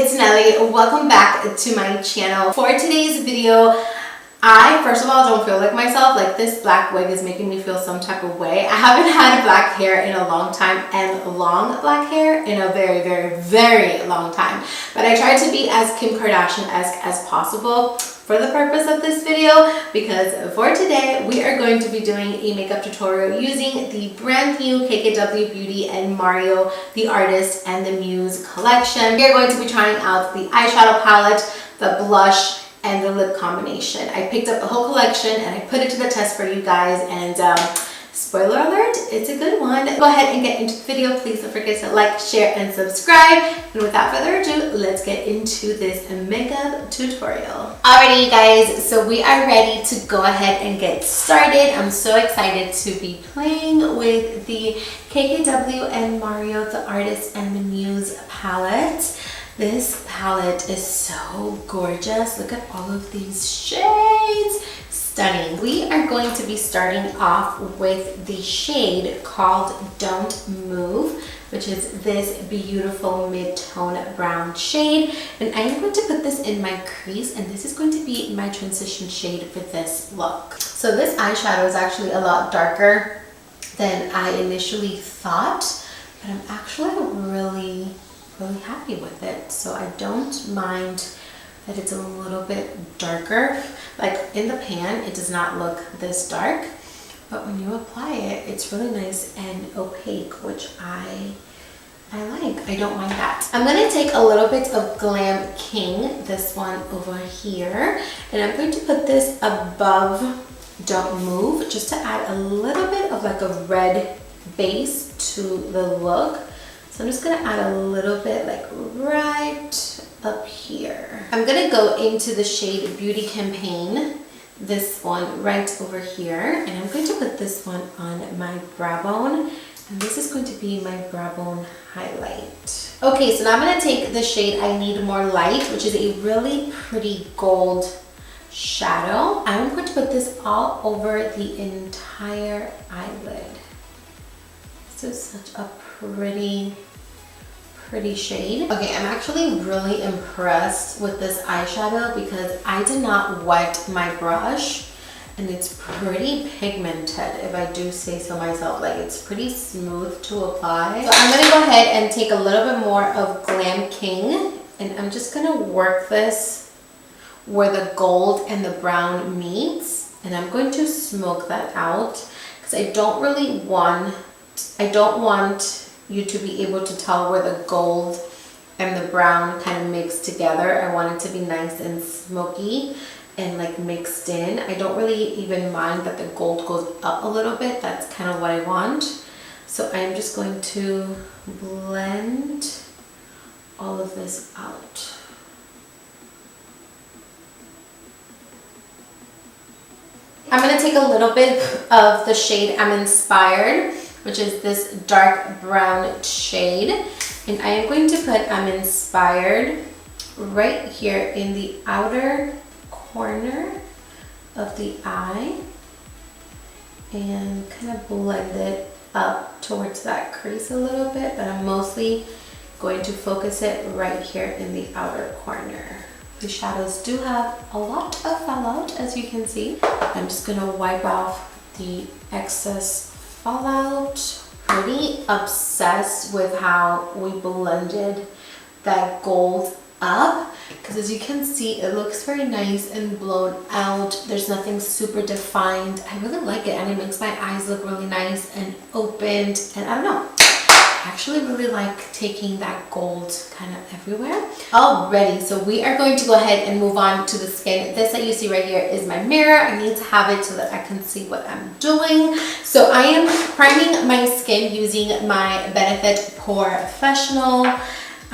it's Nelly. Welcome back to my channel. For today's video, I first of all don't feel like myself. Like, this black wig is making me feel some type of way. I haven't had black hair in a long time, and long black hair in a very, very, very long time. But I tried to be as Kim Kardashian-esque as possible for the purpose of this video, because for today we are going to be doing a makeup tutorial using the brand new KKW Beauty and Mario, the Artist and the Muse collection. We are going to be trying out the eyeshadow palette, the blush, and the lip combination. I picked up the whole collection and I put it to the test for you guys, and spoiler alert, it's a good one. Go ahead and get into the video. Please don't forget to like, share, and subscribe. And without further ado, let's get into this makeup tutorial. Alrighty, you guys, so we are ready to go ahead and get started. I'm so excited to be playing with the KKW and Mario, the Artist and the Muse palette. This palette is so gorgeous. Look at all of these shades. Stunning. We are going to be starting off with the shade called Don't Move, which is this beautiful mid-tone brown shade. And I am going to put this in my crease, and this is going to be my transition shade for this look. So this eyeshadow is actually a lot darker than I initially thought, but I'm actually really happy with it. So I don't mind that it's a little bit darker. Like, in the pan it does not look this dark, but when you apply it, it's really nice and opaque, which I like. I don't mind that. I'm going to take a little bit of Glam King, this one over here, and I'm going to put this above Don't Move, just to add a little bit of like a red base to the look. So I'm just going to add a little bit like right up here. I'm going to go into the shade Beauty Campaign, this one right over here, and I'm going to put this one on my brow bone, and this is going to be my brow bone highlight. Okay, so now I'm going to take the shade I Need More Light, which is a really pretty gold shadow. I'm going to put this all over the entire eyelid. This is such a pretty shade. Okay, I'm actually really impressed with this eyeshadow because I did not wet my brush, and it's pretty pigmented, if I do say so myself. Like, it's pretty smooth to apply. So I'm gonna go ahead and take a little bit more of Glam King, and I'm just gonna work this where the gold and the brown meets, and I'm going to smoke that out because I don't want you to be able to tell where the gold and the brown kind of mix together. I want it to be nice and smoky and like mixed in. I don't really even mind that the gold goes up a little bit. That's kind of what I want. So I'm just going to blend all of this out. I'm going to take a little bit of the shade I'm Inspired, which is this dark brown shade, and I am going to put I'm Inspired right here in the outer corner of the eye and kind of blend it up towards that crease a little bit, but I'm mostly going to focus it right here in the outer corner. The shadows do have a lot of fallout, as you can see. I'm just gonna wipe off the excess fallout. Pretty obsessed with how we blended that gold up, because as you can see, it looks very nice and blown out. There's nothing super defined. I really like it, and it makes my eyes look really nice and opened, and I don't know, I actually really like taking that gold kind of everywhere. Alrighty, so we are going to go ahead and move on to the skin. This that you see right here is my mirror. I need to have it so that I can see what I'm doing. So I am priming my skin using my Benefit Porefessional.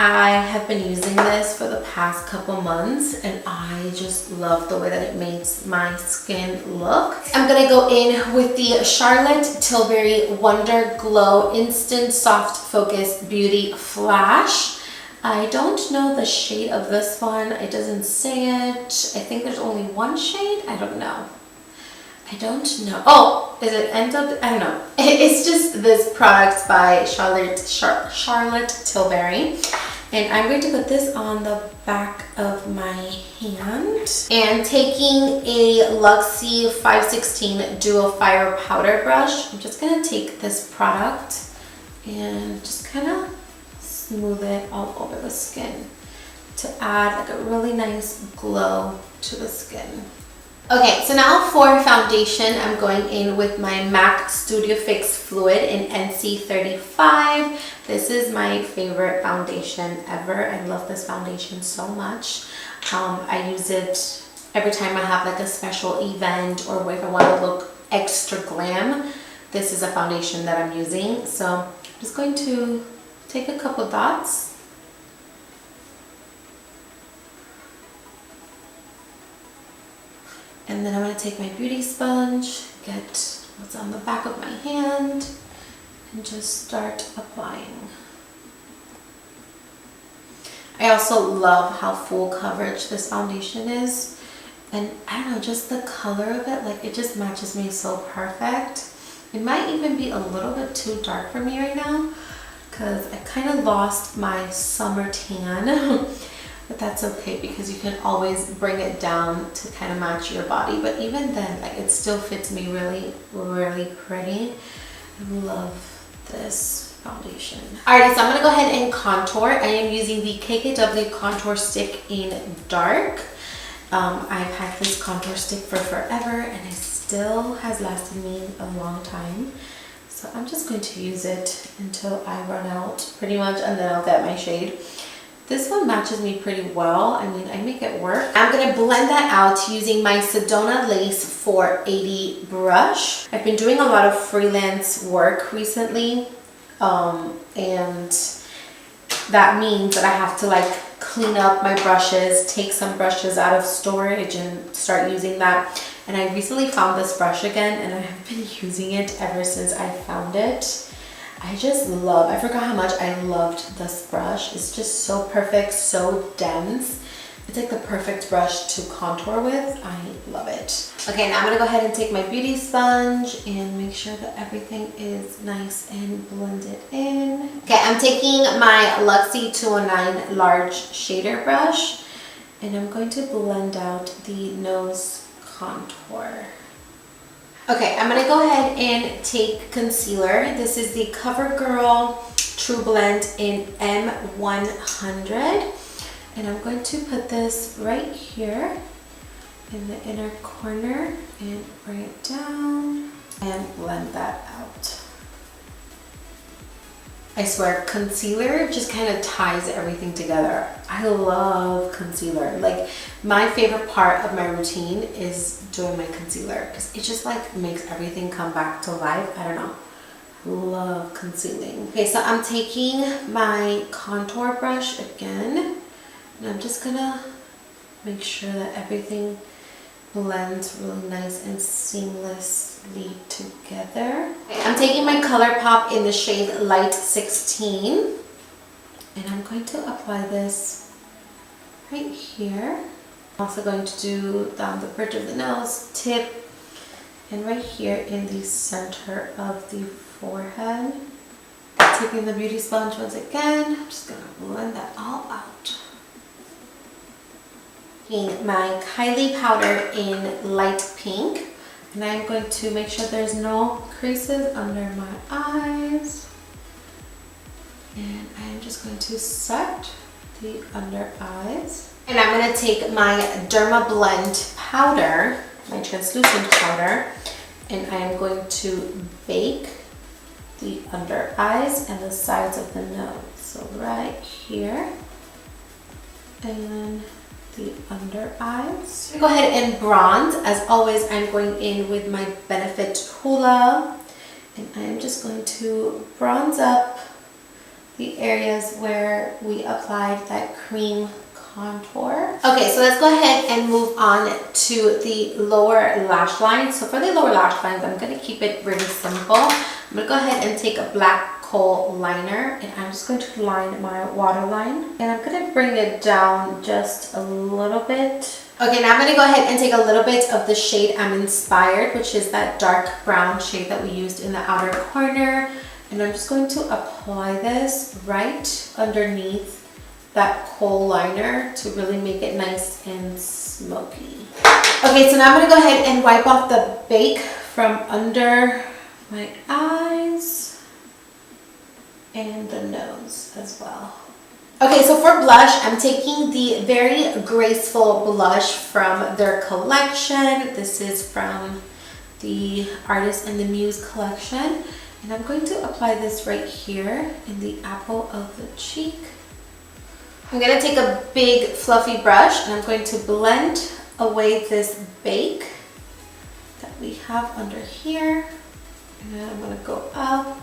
I have been using this for the past couple months, and I just love the way that it makes my skin look. I'm gonna go in with the Charlotte Tilbury Wonder Glow Instant Soft Focus Beauty Flash. I don't know the shade of this one. It doesn't say it. I think there's only one shade. I don't know. Oh, is it end up? I don't know. It's just this product by Charlotte Tilbury. And I'm going to put this on the back of my hand. And taking a Luxie 516 Duo Fire Powder Brush, I'm just going to take this product and just kind of smooth it all over the skin to add like a really nice glow to the skin. Okay, so now for foundation, I'm going in with my MAC Studio Fix Fluid in NC35. This is my favorite foundation ever. I love this foundation so much. I use it every time I have like a special event or if I want to look extra glam. This is a foundation that I'm using. So I'm just going to take a couple dots. And then I'm going to take my beauty sponge, get what's on the back of my hand, and just start applying. I also love how full coverage this foundation is. And I don't know, just the color of it, like it just matches me so perfect. It might even be a little bit too dark for me right now because I kind of lost my summer tan. But that's okay because you can always bring it down to kind of match your body. But even then, like it still fits me really, really pretty. I love this foundation. Alrighty, so I'm gonna go ahead and contour. I am using the KKW contour stick in dark. I've had this contour stick for forever and it still has lasted me a long time. So I'm just going to use it until I run out pretty much, and then I'll get my shade. This one matches me pretty well. I mean, I make it work. I'm gonna blend that out using my Sedona Lace 480 brush. I've been doing a lot of freelance work recently, and that means that I have to like clean up my brushes, take some brushes out of storage and start using that. And I recently found this brush again and I have been using it ever since I found it. I just love, I forgot how much I loved this brush. It's just so perfect, so dense. It's like the perfect brush to contour with. I love it. Okay, now I'm gonna go ahead and take my beauty sponge and make sure that everything is nice and blended in. Okay, I'm taking my Luxie 209 large shader brush and I'm going to blend out the nose contour. Okay, I'm gonna go ahead and take concealer. This is the CoverGirl True Blend in M100. And I'm going to put this right here in the inner corner and bring it down and blend that out. I swear, concealer just kind of ties everything together. I love concealer. Like, my favorite part of my routine is doing my concealer because it just like makes everything come back to life. I don't know. Love concealing. Okay, so I'm taking my contour brush again and I'm just gonna make sure that everything blends really nice and seamlessly together. Okay, I'm taking my ColourPop in the shade Light 16 and I'm going to apply this right here. I'm also going to do down the bridge of the nose, tip, and right here in the center of the forehead. Taking the beauty sponge once again, I'm just gonna blend that all out. Taking my Kylie powder in light pink, and I'm going to make sure there's no creases under my eyes. And I'm just going to set the under eyes. And I'm going to take my Derma Blend powder, my translucent powder, and I am going to bake the under eyes and the sides of the nose. So right here and the under eyes. Go ahead and bronze. As always, I'm going in with my Benefit Hoola, and I'm just going to bronze up the areas where we applied that cream contour. Okay, so let's go ahead and move on to the lower lash line. So for the lower lash lines, I'm going to keep it really simple. I'm going to go ahead and take a black kohl liner and I'm just going to line my waterline. And I'm going to bring it down just a little bit. Okay, now I'm going to go ahead and take a little bit of the shade I'm Inspired, which is that dark brown shade that we used in the outer corner. And I'm just going to apply this right underneath that kohl liner to really make it nice and smoky. Okay, so now I'm gonna go ahead and wipe off the bake from under my eyes and the nose as well. Okay, so for blush, I'm taking the Very Graceful blush from their collection. This is from the Artist and the Muse collection. And I'm going to apply this right here in the apple of the cheek. I'm going to take a big fluffy brush and I'm going to blend away this bake that we have under here. And then I'm going to go up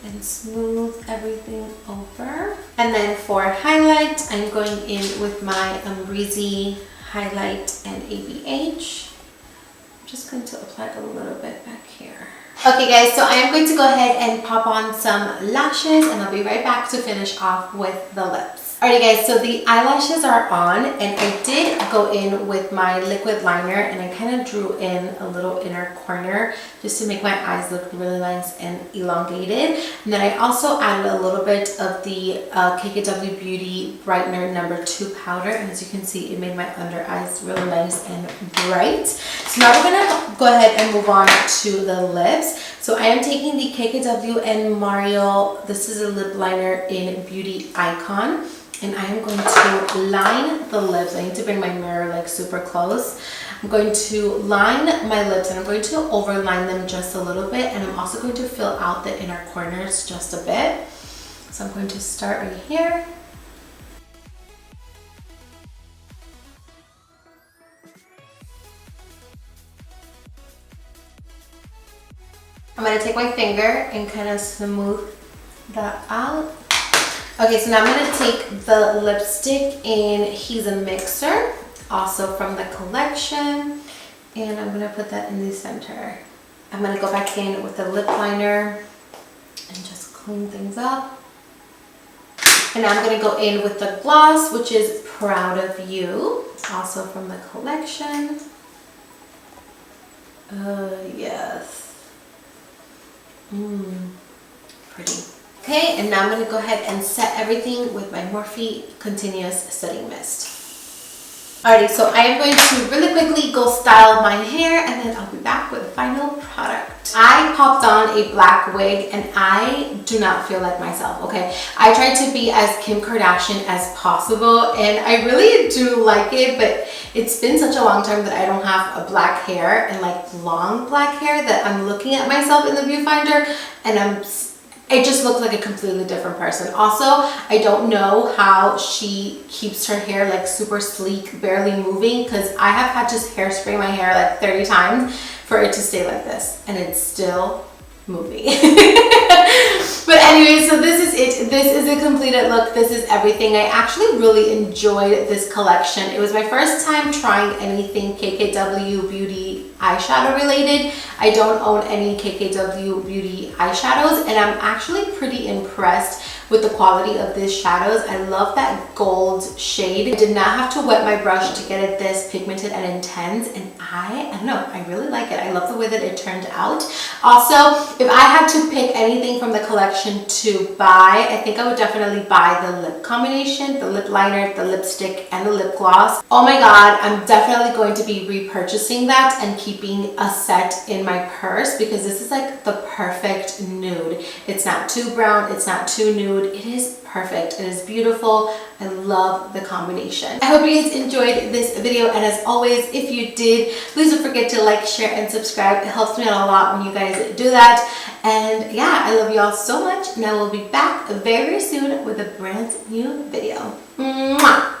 and smooth everything over. And then for highlight, I'm going in with my Breezy highlight and ABH. I'm just going to apply a little bit back here. Okay guys, so I am going to go ahead and pop on some lashes and I'll be right back to finish off with the lips. Alrighty guys, so the eyelashes are on and I did go in with my liquid liner and I kind of drew in a little inner corner just to make my eyes look really nice and elongated. And then I also added a little bit of the KKW Beauty Brightener No. 2 powder, and as you can see, it made my under eyes really nice and bright. So now we're gonna go ahead and move on to the lips. So I am taking the kkwxmario. This is a lip liner in Beauty Icon. And I am going to line the lips. I need to bring my mirror like super close. I'm going to line my lips and I'm going to overline them just a little bit. And I'm also going to fill out the inner corners just a bit. So I'm going to start right here. I'm going to take my finger and kind of smooth that out. Okay, so now I'm going to take the lipstick in He's a Mixer, also from the collection, and I'm going to put that in the center. I'm going to go back in with the lip liner and just clean things up. And now I'm going to go in with the gloss, which is Proud of You, also from the collection. Yes. Pretty. Okay, and now I'm going to go ahead and set everything with my Morphe Continuous Setting Mist. Alrighty, so I am going to really quickly go style my hair and then I'll be back with the final product. I popped on a black wig and I do not feel like myself, okay? I tried to be as Kim Kardashian as possible and I really do like it, but it's been such a long time that I don't have a black hair and like long black hair that I'm looking at myself in the viewfinder and it just looks like a completely different person. Also, I don't know how she keeps her hair like super sleek, barely moving, because I have had to hairspray my hair like 30 times for it to stay like this, and it's still moving. But anyway, so this is it. This is a completed look. This is everything. I actually really enjoyed this collection. It was my first time trying anything KKW Beauty eyeshadow related. I don't own any KKW Beauty eyeshadows and I'm actually pretty impressed with the quality of these shadows. I love that gold shade. I did not have to wet my brush to get it this pigmented and intense, and I don't know, I really like it. I love the way that it turned out. Also, if I had to pick anything from the collection to buy, I think I would definitely buy the lip combination, the lip liner, the lipstick, and the lip gloss. Oh my god, I'm definitely going to be repurchasing that and keeping a set in my purse because this is like the perfect nude. It's not too brown, it's not too nude. It is perfect. It is beautiful. I love the combination. I hope you guys enjoyed this video, and as always, if you did, please don't forget to like, share, and subscribe. It helps me out a lot when you guys do that. And yeah, I love you all so much, and I will be back very soon with a brand new video. Mwah!